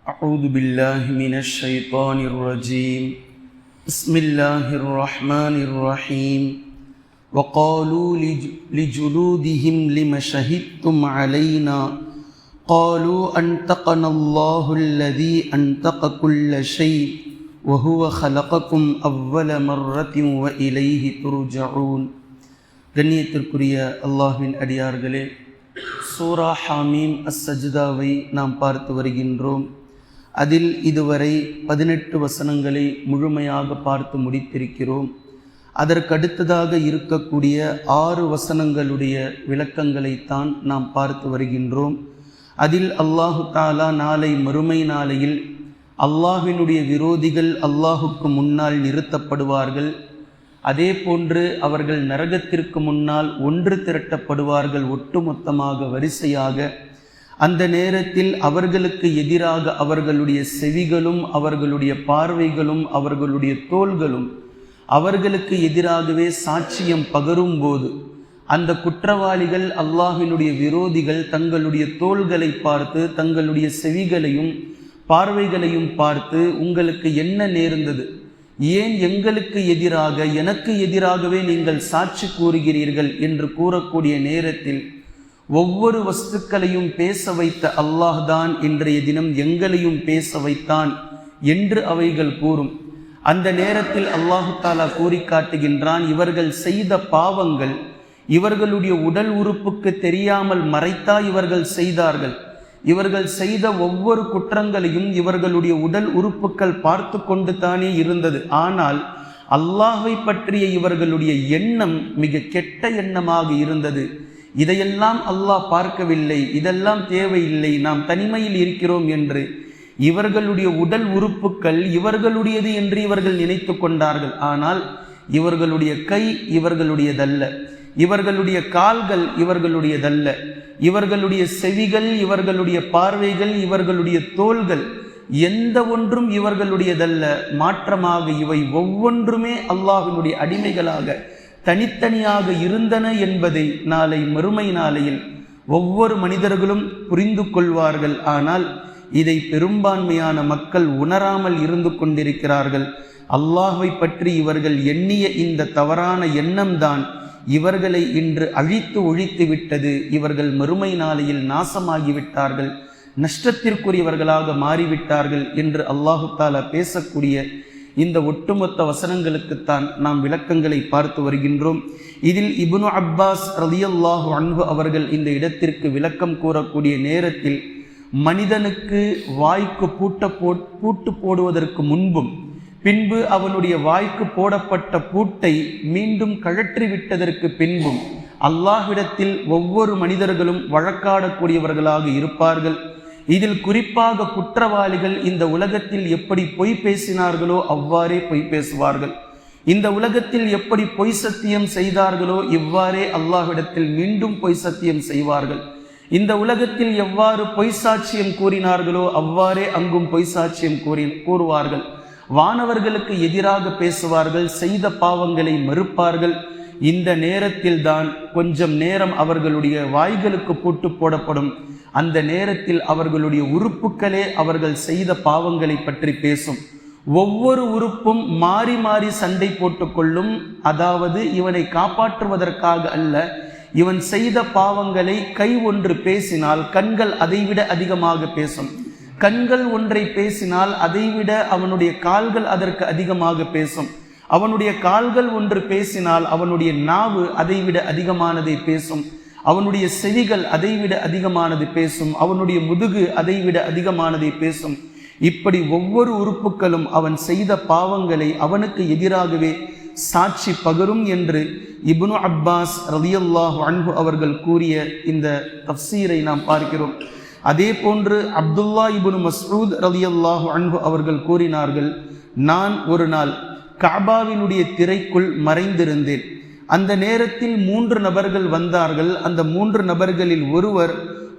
أعوذ بالله من الشيطان الرجيم بسم الله الرحمن الرحيم وقالوا لجلودهم لم شهدتم علينا قالوا أنطقنا الله الذي أنطق كل شيء وهو خلقكم أول مرة وإليه ترجعون. கண்ணியத்திற்குரிய அல்லாஹ்வின் அடியார்களே, சூரா ஹாமீம் அஸ்-சஜ்தாவை நாம் பார்த்து வருகின்றோம். அதில் இதுவரை 18 வசனங்களை முழுமையாக பார்த்து முடித்திருக்கிறோம். அதற்கடுத்ததாக இருக்கக்கூடிய 6 வசனங்களுடைய விளக்கங்களைத்தான் நாம் பார்த்து வருகின்றோம். அதில் அல்லாஹு தஆலா நாளை மறுமை நாளையில் அல்லாஹ்வினுடைய விரோதிகள் அல்லாஹுக்கு முன்னால் நிறுத்தப்படுவார்கள். அதே போன்று அவர்கள் நரகத்திற்கு முன்னால் ஒன்று திரட்டப்படுவார்கள், ஒட்டுமொத்தமாக வரிசையாக. அந்த நேரத்தில் அவர்களுக்கு எதிராக அவர்களுடைய செவிகளும் அவர்களுடைய பார்வைகளும் அவர்களுடைய தோள்களும் அவர்களுக்கு எதிராகவே சாட்சியம் பகரும் போது அந்த குற்றவாளிகள் அல்லாஹ்வினுடைய விரோதிகள் தங்களுடைய தோள்களை பார்த்து தங்களுடைய செவிகளையும் பார்வைகளையும் பார்த்து, உங்களுக்கு என்ன நேர்ந்தது, ஏன் எங்களுக்கு எதிராக எனக்கு எதிராகவே நீங்கள் சாட்சி கூறுகிறீர்கள் என்று கூறக்கூடிய நேரத்தில் ஒவ்வொரு வஸ்துக்களையும் பேச வைத்த அல்லாஹ் தான் இன்றைய தினம் எங்களையும் பேச வைத்தான் என்று அவைகள் கூறும். அந்த நேரத்தில் அல்லாஹு தஆலா கூறி காட்டுகின்றான், இவர்கள் செய்த பாவங்கள் இவர்களுடைய உடல் உறுப்புக்கு தெரியாமல் மறைத்தா இவர்கள் செய்தார்கள். இவர்கள் செய்த ஒவ்வொரு குற்றங்களையும் இவர்களுடைய உடல் உறுப்புகள் பார்த்து கொண்டு தானே இருந்தது. ஆனால் அல்லாஹ்வை பற்றிய இவர்களுடைய எண்ணம் மிக கெட்ட எண்ணமாக இருந்தது. இதையெல்லாம் அல்லாஹ் பார்க்கவில்லை, இதெல்லாம் தேவையில்லை, நாம் தனிமையில் இருக்கிறோம் என்று இவர்களுடைய உடல் உறுப்புகள் இவர்களுடையது என்று இவர்கள் நினைத்து கொண்டார்கள். ஆனால் இவர்களுடைய கை இவர்களுடையதல்ல, இவர்களுடைய கால்கள் இவர்களுடையதல்ல, இவர்களுடைய செவிகள் இவர்களுடைய பார்வைகள் இவர்களுடைய தோள்கள் எந்த ஒன்றும் இவர்களுடையதல்ல. மாற்றமாக இவை ஒவ்வொன்றுமே அல்லாஹ்வினுடைய அடிமைகளாக தனித்தனியாக இருந்தன என்பதை நாளை மறுமை நாளையில் ஒவ்வொரு மனிதர்களும் புரிந்து கொள்வார்கள். ஆனால் இதை பெரும்பான்மையான மக்கள் உணராமல் இருந்து கொண்டிருக்கிறார்கள். அல்லாஹ்வை பற்றி இவர்கள் எண்ணிய இந்த தவறான எண்ணம்தான் இவர்களை இன்று அழித்து ஒழித்து விட்டது. இவர்கள் மறுமை நாளையில் நாசமாகிவிட்டார்கள், நஷ்டத்திற்குரியவர்களாக மாறிவிட்டார்கள் என்று அல்லாஹு தஆலா பேசக்கூடிய இந்த ஒட்டுமொத்த வசனங்களுக்குத்தான் நாம் விளக்கங்களை பார்த்து வருகின்றோம். இதில் இப்னு அப்பாஸ் ரலியல்லாஹு அன்ஹு அவர்கள் இந்த இடத்திற்கு விளக்கம் கூறக்கூடிய நேரத்தில், மனிதனுக்கு வாய்க்கு பூட்டு போடுவதற்கு முன்பும் பின்பு அவனுடைய வாய்க்கு போடப்பட்ட பூட்டை மீண்டும் கழற்றி விட்டதற்கு பின்பும் அல்லாஹ்விடத்தில் ஒவ்வொரு மனிதர்களும் வழக்காடக்கூடியவர்களாக இருப்பார்கள். இதில் குறிப்பாக குற்றவாளிகள் இந்த உலகத்தில் எப்படி பொய் பேசினார்களோ அவ்வாறே பொய் பேசுவார்கள். இந்த உலகத்தில் எப்படி பொய் சத்தியம் செய்தார்களோ இவ்வாறே அல்லாஹ்விடத்தில் மீண்டும் பொய் சத்தியம் செய்வார்கள். இந்த உலகத்தில் எவ்வாறு பொய் சாட்சியம் கூறினார்களோ அவ்வாறே அங்கும் பொய் சாட்சியம் கூறுவார்கள். வானவர்களுக்கு எதிராக பேசுவார்கள், செய்த பாவங்களை மறுப்பார்கள். இந்த நேரத்தில் தான் கொஞ்சம் நேரம் அவர்களுடைய வாய்களுக்கு பூட்டு போடப்படும். அந்த நேரத்தில் அவர்களுடைய உறுப்புகளே அவர்கள் செய்த பாவங்களை பற்றி பேசும். ஒவ்வொரு உறுப்பும் மாறி மாறி சண்டை போட்டுக்கொள்ளும். அதாவது இவனை காப்பாற்றுவதற்காக அல்ல, இவன் செய்த பாவங்களை கை ஒன்று பேசினால் கண்கள் அதைவிட அதிகமாக பேசும். கண்கள் ஒன்றை பேசினால் அதைவிட அவனுடைய கால்கள் அதற்கு அதிகமாக பேசும். அவனுடைய கால்கள் ஒன்று பேசினால் அவனுடைய நாவு அதைவிட அதிகமானதை பேசும். அவனுடைய செவிகள் அதைவிட அதிகமானது பேசும். அவனுடைய முதுகு அதைவிட அதிகமானதை பேசும். இப்படி ஒவ்வொரு உறுப்புகளும் அவன் செய்த பாவங்களை அவனுக்கு எதிராகவே சாட்சி பகரும் என்று இப்னு அப்பாஸ் ரலியல்லாஹு அன்ஹு அவர்கள் கூறிய இந்த தஃப்சீரை நாம் பார்க்கிறோம். அதே போன்று அப்துல்லா இப்னு மஸ்ஊத் ரலியல்லாஹு அன்ஹு அவர்கள் கூறினார்கள், நான் ஒரு நாள் கஅபாவினுடைய திரைக்குள் மறைந்திருந்தேன். அந்த நேரத்தில் 3 நபர்கள் வந்தார்கள். அந்த 3 நபர்களில் ஒருவர்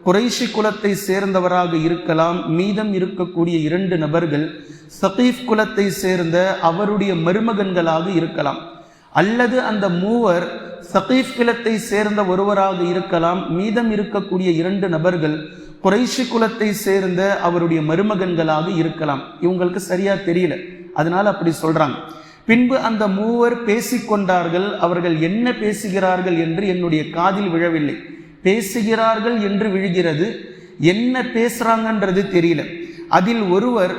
குறைஷி குலத்தை சேர்ந்தவராக இருக்கலாம், மீதம் இருக்கக்கூடிய 2 நபர்கள் சகீஃப் குலத்தை சேர்ந்த அவருடைய மருமகன்களாக இருக்கலாம், அல்லது அந்த 3 சகீஃப் குலத்தை சேர்ந்த ஒருவராக இருக்கலாம், மீதம் இருக்கக்கூடிய 2 நபர்கள் குறைஷி குலத்தை சேர்ந்த அவருடைய மருமகன்களாக இருக்கலாம். இவங்களுக்கு சரியா தெரியல, அதனால அப்படி சொல்றாங்க. பின்பு அந்த மூவர் பேசிக்கொண்டார்கள். அவர்கள் என்ன பேசுகிறார்கள் என்று என்னுடைய காதில் விழவில்லை. பேசுகிறார்கள் என்று விழுகிறது, என்ன பேசுறாங்கன்றது தெரியல. அதில் ஒருவர்,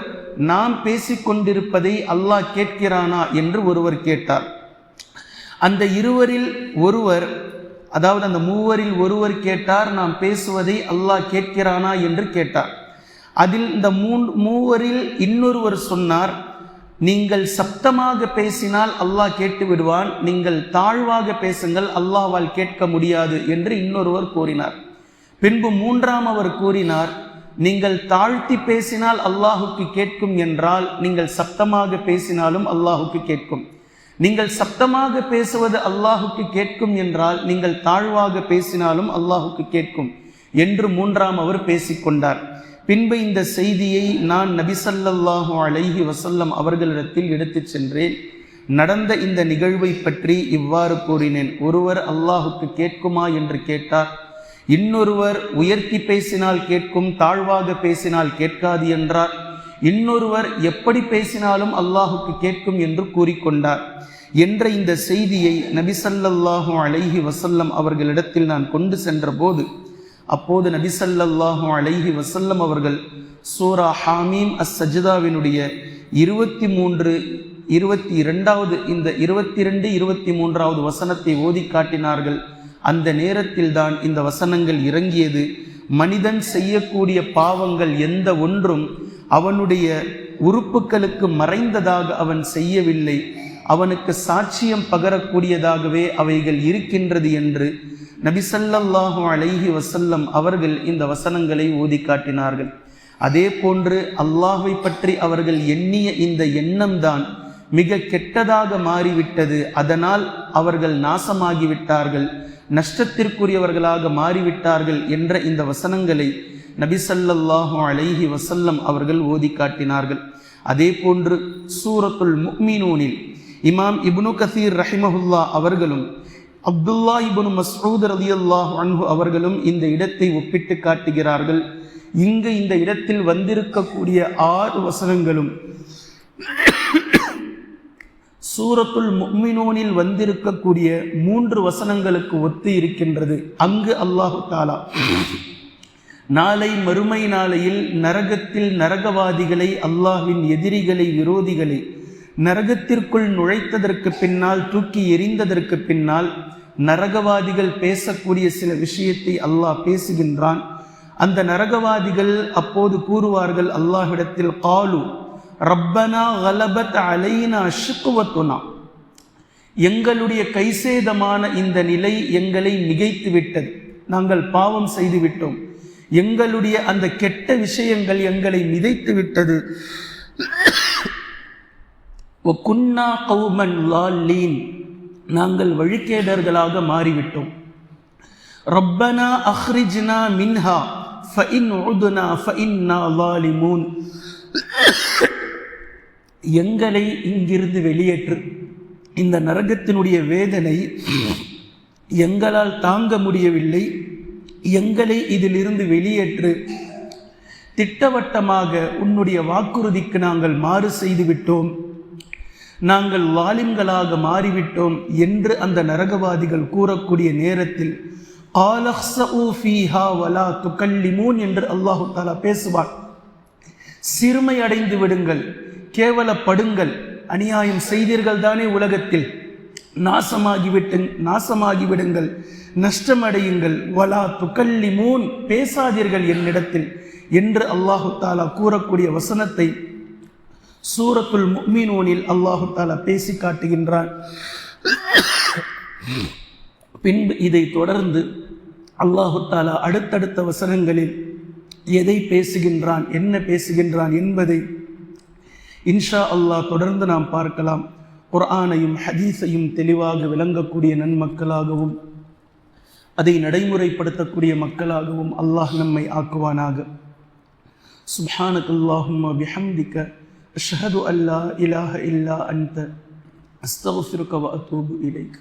நாம் பேசிக்கொண்டிருப்பதை அல்லாஹ் கேட்கிறானா என்று ஒருவர் கேட்டார். அந்த இருவரில் ஒருவர், அதாவது அந்த மூவரில் ஒருவர் கேட்டார், நாம் பேசுவதை அல்லாஹ் கேட்கிறானா என்று கேட்டார். அதில் இந்த மூவரில் இன்னொருவர் சொன்னார், நீங்கள் சப்தமாக பேசினால் அல்லாஹ் கேட்டு விடுவான், நீங்கள் தாழ்வாக பேசுங்கள், அல்லாஹ்வால் கேட்க முடியாது என்று இன்னொருவர் கூறினார். பின்பு மூன்றாம் அவர் கூறினார், நீங்கள் தாழ்த்தி பேசினால் அல்லாஹுக்கு கேட்கும் என்றால் நீங்கள் சப்தமாக பேசினாலும் அல்லாஹுக்கு கேட்கும். நீங்கள் சப்தமாக பேசுவது அல்லாஹுக்கு கேட்கும் என்றால் நீங்கள் தாழ்வாக பேசினாலும் அல்லாஹுக்கு கேட்கும் என்று மூன்றாம் அவர் பேசிக்கொண்டார். பின்பு இந்த செய்தியை நான் நபி ஸல்லல்லாஹு அலைஹி வஸல்லம் அவர்களிடத்தில் எடுத்துச் சென்றேன். நடந்த இந்த நிகழ்வை பற்றி இவ்வாறு கூறினேன். ஒருவர் அல்லாஹுக்கு கேட்குமா என்று கேட்டார். இன்னொருவர் உயர்த்தி பேசினால் கேட்கும், தாழ்வாக பேசினால் கேட்காது என்றார். இன்னொருவர் எப்படி பேசினாலும் அல்லாஹுக்கு கேட்கும் என்று கூறிக்கொண்டார் என்ற இந்த செய்தியை நபி ஸல்லல்லாஹு அலைஹி வஸல்லம் அவர்களிடத்தில் நான் கொண்டு சென்ற போது, அப்போது நபி ஸல்லல்லாஹு அலைஹி வஸல்லம் அவர்கள் சூரா ஹாமீம் அஸ்-சஜ்தாவினுடைய 23, 22 இந்த 22, 23வது வசனத்தை ஓதி காட்டினார்கள். அந்த நேரத்தில் தான் இந்த வசனங்கள் இறங்கியது. மனிதன் செய்யக்கூடிய பாவங்கள் எந்த ஒன்றும் அவனுடைய உறுப்புகளுக்கு மறைந்ததாக அவன் செய்யவில்லை, அவனுக்கு சாட்சியம் பகரக்கூடியதாகவே அவைகள் இருக்கின்றது என்று நபி ஸல்லல்லாஹு அலைஹி வஸல்லம் அவர்கள் இந்த வசனங்களை ஓதி காட்டினார்கள். அதே போன்று அல்லாஹ்வை பற்றி அவர்கள் எண்ணிய இந்த எண்ணம்தான் மிக கெட்டதாக மாறிவிட்டது. அதனால் அவர்கள் நாசமாகிவிட்டார்கள், நஷ்டத்திற்குரியவர்களாக மாறிவிட்டார்கள் என்ற இந்த வசனங்களை நபி ஸல்லல்லாஹு அலைஹி வஸல்லம் அவர்கள் ஓதி காட்டினார்கள். அதே போன்று சூரத்துல் முஃமினூனில் இமாம் இப்னு கஸீர் ரஹிமஹுல்லா அவர்களும் அப்துல்லா இப்னு மஸ்ஊத் ரலியல்லாஹு அன்ஹு அவர்களும் இந்த இடத்தை ஒப்பிட்டு காட்டுகிறார்கள். இங்கு இந்த இடத்தில் வந்திருக்கக்கூடிய 6 வசனங்களும் சூரத்துல் முஃமினூனில் வந்திருக்கக்கூடிய 3 வசனங்களுக்கு ஒத்து இருக்கின்றது. அங்கு அல்லாஹு தஆலா நாளை மறுமை நாளையில் நரகத்தில் நரகவாதிகளை, அல்லாஹ்வின் எதிரிகளை, விரோதிகளை நரகத்திற்குள் நுழைத்ததற்கு பின்னால், தூக்கி எறிந்ததற்கு பின்னால் நரகவாதிகள் பேசக்கூடிய சில விஷயத்தை அல்லாஹ் பேசுகின்றான். அந்த நரகவாதிகள் அப்போது கூறுவார்கள் அல்லாஹ்விடத்தில், காலு ரப்பனா கலபத் அலைனா ஷிக்வத்துனா, எங்களுடைய கைசேதமான இந்த நிலை எங்களை மிகைத்து விட்டது, நாங்கள் பாவம் செய்து விட்டோம், எங்களுடைய அந்த கெட்ட விஷயங்கள் எங்களை மிதைத்து விட்டது. வகுன்னா கௌமன் லாலீன், நாங்கள் வழிகேடர்களாக மாறிவிட்டோம். ரப்பனா அஹ்ரிஜ்னா மின்ஹா ஃபஇன் உதுனா ஃபஇன்னா லாலிமூன், எங்களை இங்கிருந்து வெளியேற்று, இந்த நரகத்தினுடைய வேதனை எங்களால் தாங்க முடியவில்லை, எங்களை இதிலிருந்து வெளியேற்று, திட்டவட்டமாக உன்னுடைய வாக்குறுதிக்கு நாங்கள் மாறு செய்து விட்டோம், நாங்கள் வாலிம்களாக மாறிவிட்டோம் என்று அந்த நரகவாதிகள் கூறக்கூடிய நேரத்தில் காலஹ்ஸஉ ஃபீஹா வலா துகல்லிமூன் என்று அல்லாஹு தஆலா பேசுவார். சிறுமை அடைந்து விடுங்கள், கேவலப்படுங்கள், அநியாயம் செய்தீர்கள் தானே உலகத்தில், நாசமாகிவிடுங்கள், நஷ்டமடையுங்கள், வலா துகல்லிமூன், பேசாதீர்கள் என்னிடத்தில் என்று அல்லாஹு தஆலா கூறக்கூடிய வசனத்தை சூரத்துல் முஃமினூனில் அல்லாஹு தஆலா பேசி காட்டுகின்றான். பின்பு இதை தொடர்ந்து அல்லாஹு தஆலா அடுத்தடுத்த வசனங்களில் எதை பேசுகின்றான், என்ன பேசுகின்றான் என்பதை இன்ஷா அல்லாஹ் தொடர்ந்து நாம் பார்க்கலாம். குர்ஆனையும் ஹதீஸையும் தெளிவாக விளங்கக்கூடிய நன்மக்களாகவும் அதை நடைமுறைப்படுத்தக்கூடிய மக்களாகவும் அல்லாஹ் நம்மை ஆக்குவானாக. சுப்ஹானக்கல்லாஹும்ம பிஹம்திக அஷ்ஹது அல்லா இலாஹ இல்லா அன்த அஸ்தக்ஃபிருக வ அத்தூபு இலைக்.